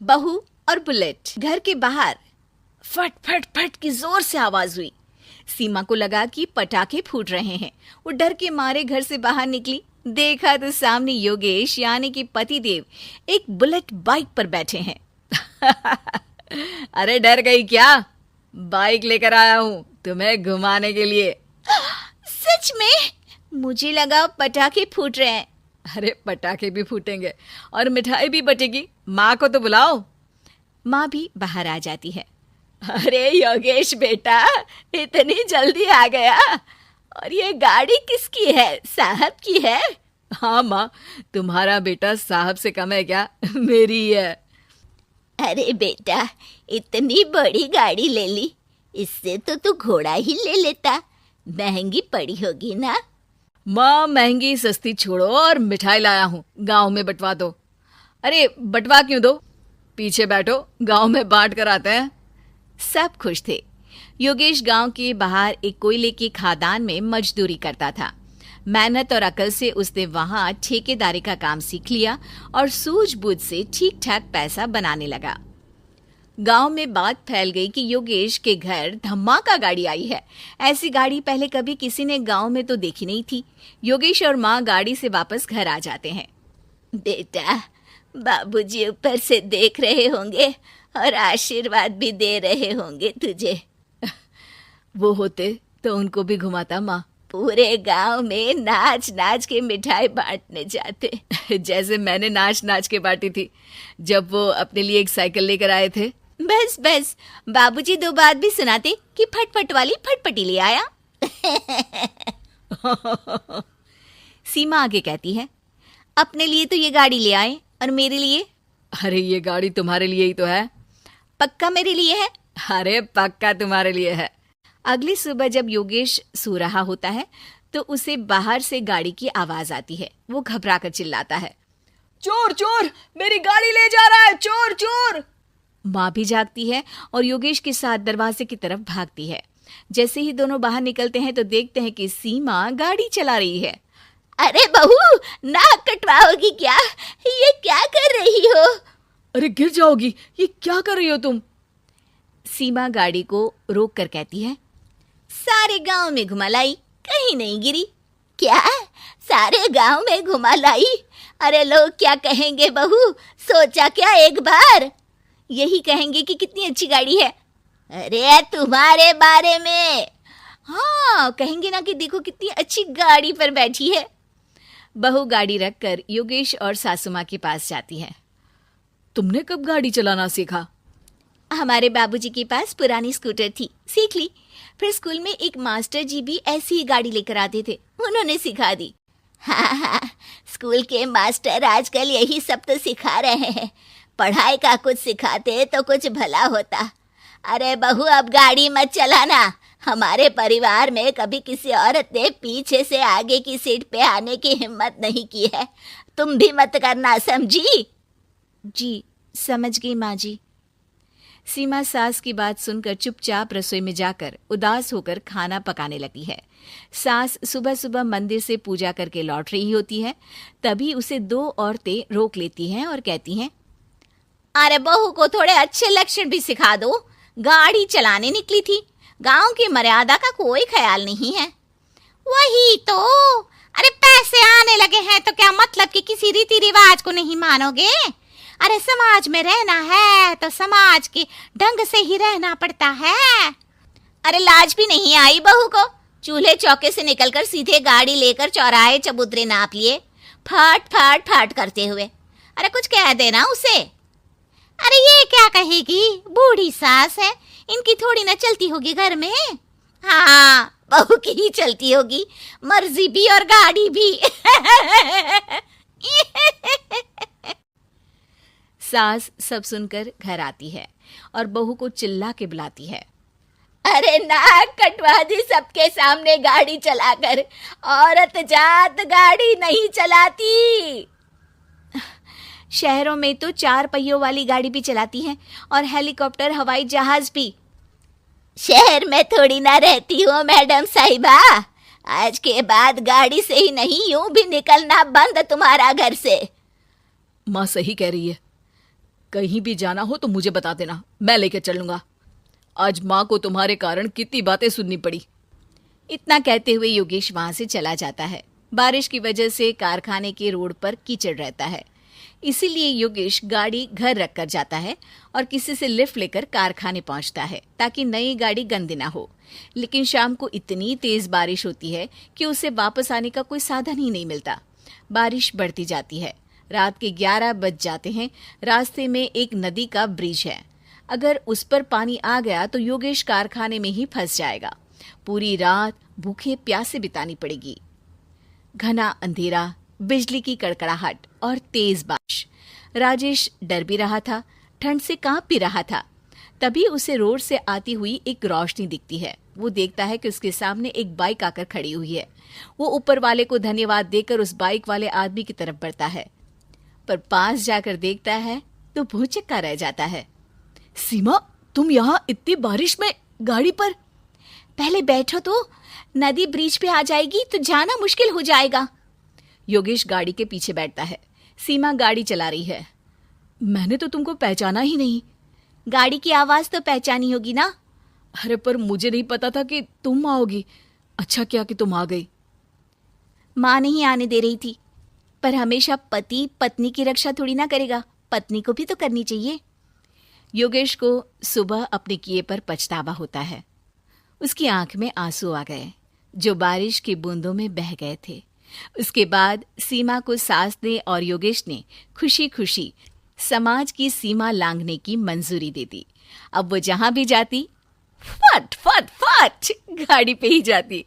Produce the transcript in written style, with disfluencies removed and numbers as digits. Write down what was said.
बहू और बुलेट। घर के बाहर फट फट फट की जोर से आवाज हुई। सीमा को लगा कि पटाखे फूट रहे हैं। वो डर के मारे घर से बाहर निकली। देखा तो सामने योगेश यानी कि पतिदेव एक बुलेट बाइक पर बैठे हैं। अरे डर गई क्या? बाइक लेकर आया हूँ तुम्हें घुमाने के लिए। सच में? मुझे लगा पटाखे फूट रहे हैं। अरे पटाखे भी फूटेंगे और मिठाई भी बटेगी। माँ को तो बुलाओ। माँ भी बाहर आ जाती है। अरे योगेश बेटा, इतनी जल्दी आ गया? और ये गाड़ी किसकी है? साहब की है? हाँ माँ, तुम्हारा बेटा साहब से कम है क्या? मेरी ही है। अरे बेटा, इतनी बड़ी गाड़ी ले ली, इससे तो तू घोड़ा ही ले लेता। महंगी पड़ी होगी ना? माँ महंगी सस्ती छोड़ो और मिठाई लाया हूँ, गांव में बंटवा दो। अरे बंटवा क्यों दो? पीछे बैठो, गांव में बांट कर आते हैं। सब खुश थे। योगेश गांव के बाहर एक कोयले की खदान में मजदूरी करता था। मेहनत और अकल से उसने वहां ठेकेदारी का काम सीख लिया और सूझबूझ से ठीक ठाक पैसा बनाने लगा। गांव में बात फैल गई कि योगेश के घर धमाका गाड़ी आई है। ऐसी गाड़ी पहले कभी किसी ने गांव में तो देखी नहीं थी। योगेश और माँ गाड़ी से वापस घर आ जाते हैं। बेटा, बाबूजी ऊपर से देख रहे होंगे और आशीर्वाद भी दे रहे होंगे तुझे। वो होते तो उनको भी घुमाता माँ। पूरे गांव में नाच नाच के मिठाई बांटने जाते। जैसे मैंने नाच नाच के बांटी थी जब वो अपने लिए एक साइकिल लेकर आए थे। बस बस, बाबूजी दो बात भी सुनाते कि फटफट वाली फटपटी ले आया। सीमा आगे कहती है, अपने लिए तो ये गाड़ी ले आए और मेरे लिए? अरे ये गाड़ी तुम्हारे लिए ही तो है। पक्का मेरे लिए है? अरे पक्का तुम्हारे लिए है। अगली सुबह जब योगेश सो रहा होता है तो उसे बाहर से गाड़ी की आवाज आती है। वो घबरा कर चिल्लाता है, चोर चोर, मेरी गाड़ी ले जा रहा है, चोर चोर। माँ भी जागती है और योगेश के साथ दरवाजे की तरफ भागती है। जैसे ही दोनों बाहर निकलते हैं तो देखते हैं कि सीमा गाड़ी चला रही है। अरे बहू, नाक कटवाओगी क्या? ये क्या कर रही हो? अरे गिर जाओगी, ये क्या कर रही हो तुम? सीमा गाड़ी को रोक कर कहती है, सारे गांव में घुमा लाई, कहीं नहीं गिरी। क्या? सारे गांव में घुमा लाई? अरे लोग क्या कहेंगे बहू? सोचा क्या एक बार? यही कहेंगे कि कितनी अच्छी गाड़ी है। अरे तुम्हारे बारे में। हाँ, कहेंगे ना कि देखो कितनी अच्छी गाड़ी पर बैठी है। बहू गाड़ी रखकर योगेश और सासू माँ के पास जाती है। तुमने कब गाड़ी चलाना सीखा? हमारे बाबूजी के पास पुरानी स्कूटर थी, सीख ली। फिर स्कूल में एक मास्टर जी भी ऐसी ही गाड़ी लेकर आते थे, उन्होंने सिखा दी। हाँ, स्कूल के मास्टर आजकल यही सब तो सिखा रहे हैं। पढ़ाई का कुछ सिखाते तो कुछ भला होता। अरे बहू, अब गाड़ी मत चलाना। हमारे परिवार में कभी किसी औरत ने पीछे से आगे की सीट पे आने की हिम्मत नहीं की है। तुम भी मत करना, समझी? जी समझ गई माँ जी। सीमा सास की बात सुनकर चुपचाप रसोई में जाकर उदास होकर खाना पकाने लगी है। सास सुबह सुबह मंदिर से पूजा करके लौट रही होती है। तभी उसे दो औरतें रोक लेती हैं और कहती हैं, अरे बहू को थोड़े अच्छे लक्षण भी सिखा दो। गाड़ी चलाने निकली थी, गांव की मर्यादा का कोई ख्याल नहीं है। वही तो। अरे पैसे आने लगे हैं तो क्या मतलब कि किसी रीति रिवाज को नहीं मानोगे? अरे समाज में रहना है तो समाज के ढंग से ही रहना पड़ता है। अरे लाज भी नहीं आई बहू को? चूल्हे चौके से निकलकर सीधे गाड़ी लेकर चौराहे चबूतरे नाप लिए, फट फट फट करते हुए। अरे कुछ कह देना उसे। अरे ये क्या कहेगी? बूढ़ी सास है, इनकी थोड़ी ना चलती होगी घर में। हाँ, बहू की ही चलती होगी, मर्जी भी और गाड़ी भी। सास सब सुनकर घर आती है और बहू को चिल्ला के बुलाती है, अरे नाक कटवा दी सबके सामने गाड़ी चलाकर। औरत जात गाड़ी नहीं चलाती। शहरों में तो 4 पहियों वाली गाड़ी भी चलाती हैं और हेलीकॉप्टर, हवाई जहाज भी। शहर में थोड़ी ना रहती हो मैडम साहिबा। आज के बाद गाड़ी से ही नहीं, यूं भी निकलना बंद तुम्हारा घर से। माँ सही कह रही है, कहीं भी जाना हो तो मुझे बता देना, मैं लेकर चलूंगा। आज माँ को तुम्हारे कारण कितनी बातें सुननी पड़ी। इतना कहते हुए योगेश वहां से चला जाता है। बारिश की वजह से कारखाने के रोड पर कीचड़ रहता है, इसीलिए योगेश गाड़ी घर रख कर जाता है और किसी से लिफ्ट लेकर कारखाने पहुंचता है ताकि नई गाड़ी गंदी ना हो। लेकिन शाम को इतनी तेज बारिश होती है कि उसे वापस आने का कोई साधन ही नहीं मिलता। बारिश बढ़ती जाती है। रात के 11 बज जाते हैं। रास्ते में एक नदी का ब्रिज है। अगर उस पर पानी आ गया तो योगेश कारखाने में ही फंस जाएगा। पूरी रात भूखे प्यासे बितानी पड़ेगी। घना अंधेरा, बिजली की कड़कड़ाहट और तेज बारिश। राजेश डर भी रहा था, ठंड से कांप भी रहा था। तभी उसे रोड से आती हुई एक रोशनी दिखती है। वो देखता है कि उसके सामने एक बाइक आकर खड़ी हुई है। वो ऊपर वाले को धन्यवाद देकर उस बाइक वाले आदमी की तरफ बढ़ता है, पर पास जाकर देखता है तो भौचक्का रह जाता है। सीमा, तुम यहाँ इतनी बारिश में गाड़ी पर? पहले बैठो तो, नदी ब्रिज पे आ जाएगी तो जाना मुश्किल हो जाएगा। योगेश गाड़ी के पीछे बैठता है। सीमा गाड़ी चला रही है। मैंने तो तुमको पहचाना ही नहीं। गाड़ी की आवाज तो पहचानी होगी ना। अरे पर मुझे नहीं पता था कि तुम आओगी। अच्छा किया कि तुम आ गई। माँ नहीं आने दे रही थी, पर हमेशा पति पत्नी की रक्षा थोड़ी ना करेगा, पत्नी को भी तो करनी चाहिए। योगेश को सुबह अपने किए पर पछतावा होता है। उसकी आंख में आंसू आ गए जो बारिश की बूंदों में बह गए थे। उसके बाद सीमा को सास ने और योगेश ने खुशी खुशी समाज की सीमा लांघने की मंजूरी दे दी। अब वो जहां भी जाती फट फट फट गाड़ी पे ही जाती।